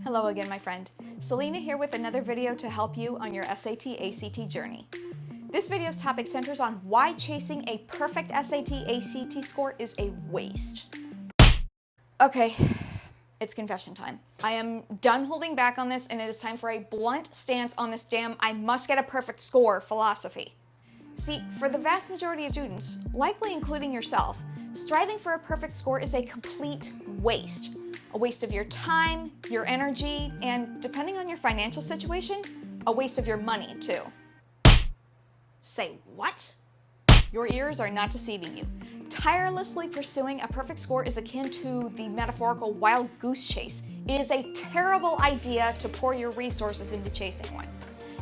Hello again, my friend. Celina here with another video to help you on your SAT/ACT journey. This video's topic centers on why chasing a perfect SAT/ACT score is a waste. Okay, it's confession time. I am done holding back on this, and it is time for a blunt stance on this damn I must get a perfect score philosophy. See, for the vast majority of students, likely including yourself, striving for a perfect score is a complete waste. A waste of your time, your energy, and depending on your financial situation, a waste of your money too. Say what? Your ears are not deceiving you. Tirelessly pursuing a perfect score is akin to the metaphorical wild goose chase. It is a terrible idea to pour your resources into chasing one.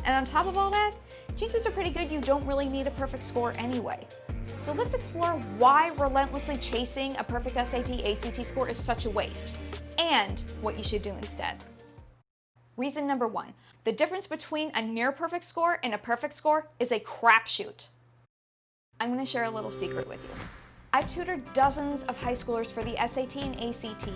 And on top of all that, chances are pretty good you don't really need a perfect score anyway. So let's explore why relentlessly chasing a perfect SAT/ACT score is such a waste, and what you should do instead. Reason number one, the difference between a near-perfect score and a perfect score is a crapshoot. I'm going to share a little secret with you. I've tutored dozens of high schoolers for the SAT and ACT,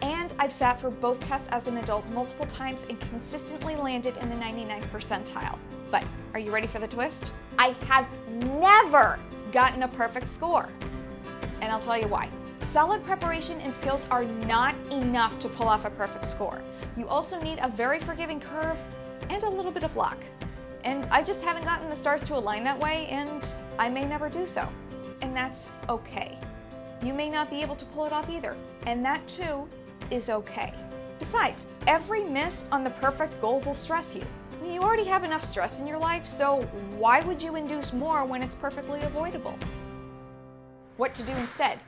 and I've sat for both tests as an adult multiple times and consistently landed in the 99th percentile. But are you ready for the twist? I have never gotten a perfect score. And I'll tell you why. Solid preparation and skills are not enough to pull off a perfect score. You also need a very forgiving curve and a little bit of luck. And I just haven't gotten the stars to align that way, and I may never do so. And that's okay. You may not be able to pull it off either, and that too is okay. Besides, every miss on the perfect goal will stress you. You already have enough stress in your life, so why would you induce more when it's perfectly avoidable? What to do instead?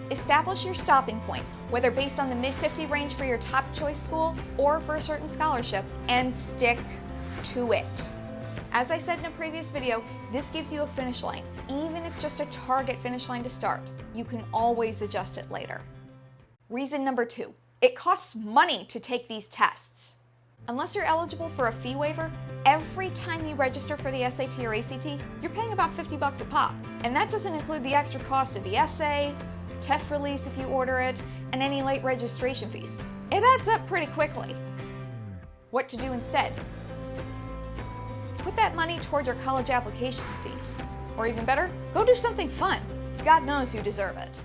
Establish your stopping point, whether based on the mid-50 range for your top choice school or for a certain scholarship, and stick to it. As I said in a previous video, this gives you a finish line. Even if just a target finish line to start, you can always adjust it later. Reason number two, it costs money to take these tests. Unless you're eligible for a fee waiver, every time you register for the SAT or ACT, you're paying about $50 a pop. And that doesn't include the extra cost of the essay, test release if you order it, and any late registration fees. It adds up pretty quickly. What to do instead? Put that money toward your college application fees. Or even better, go do something fun. God knows you deserve it.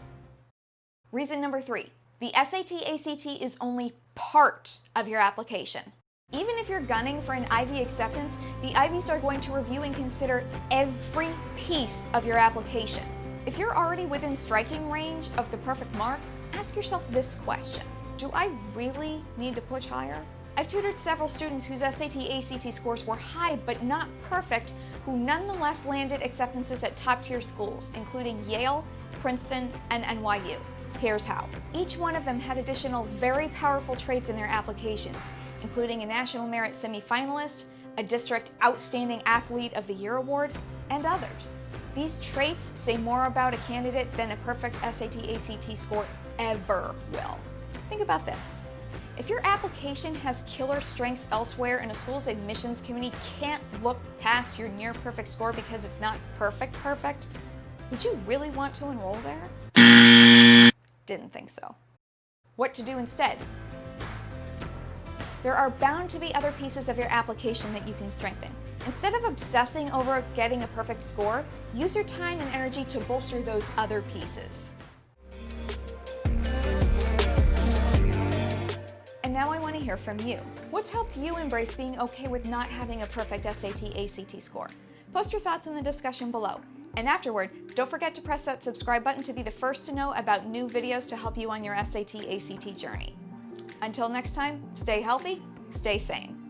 Reason number three, the SAT/ACT is only part of your application. Even if you're gunning for an Ivy acceptance, the Ivies are going to review and consider every piece of your application. If you're already within striking range of the perfect mark, ask yourself this question: do I really need to push higher? I've tutored several students whose SAT/ACT scores were high but not perfect, who nonetheless landed acceptances at top-tier schools, including Yale, Princeton, and NYU. Here's how. Each one of them had additional very powerful traits in their applications, including a National Merit semifinalist, a District Outstanding Athlete of the Year award, and others. These traits say more about a candidate than a perfect SAT/ACT score ever will. Think about this. If your application has killer strengths elsewhere and a school's admissions committee can't look past your near perfect score because it's not perfect, would you really want to enroll there? Didn't think so. What to do instead? There are bound to be other pieces of your application that you can strengthen. Instead of obsessing over getting a perfect score, use your time and energy to bolster those other pieces. And now I want to hear from you. What's helped you embrace being okay with not having a perfect SAT/ACT score? Post your thoughts in the discussion below. And afterward, don't forget to press that subscribe button to be the first to know about new videos to help you on your SAT/ACT journey. Until next time, stay healthy, stay sane.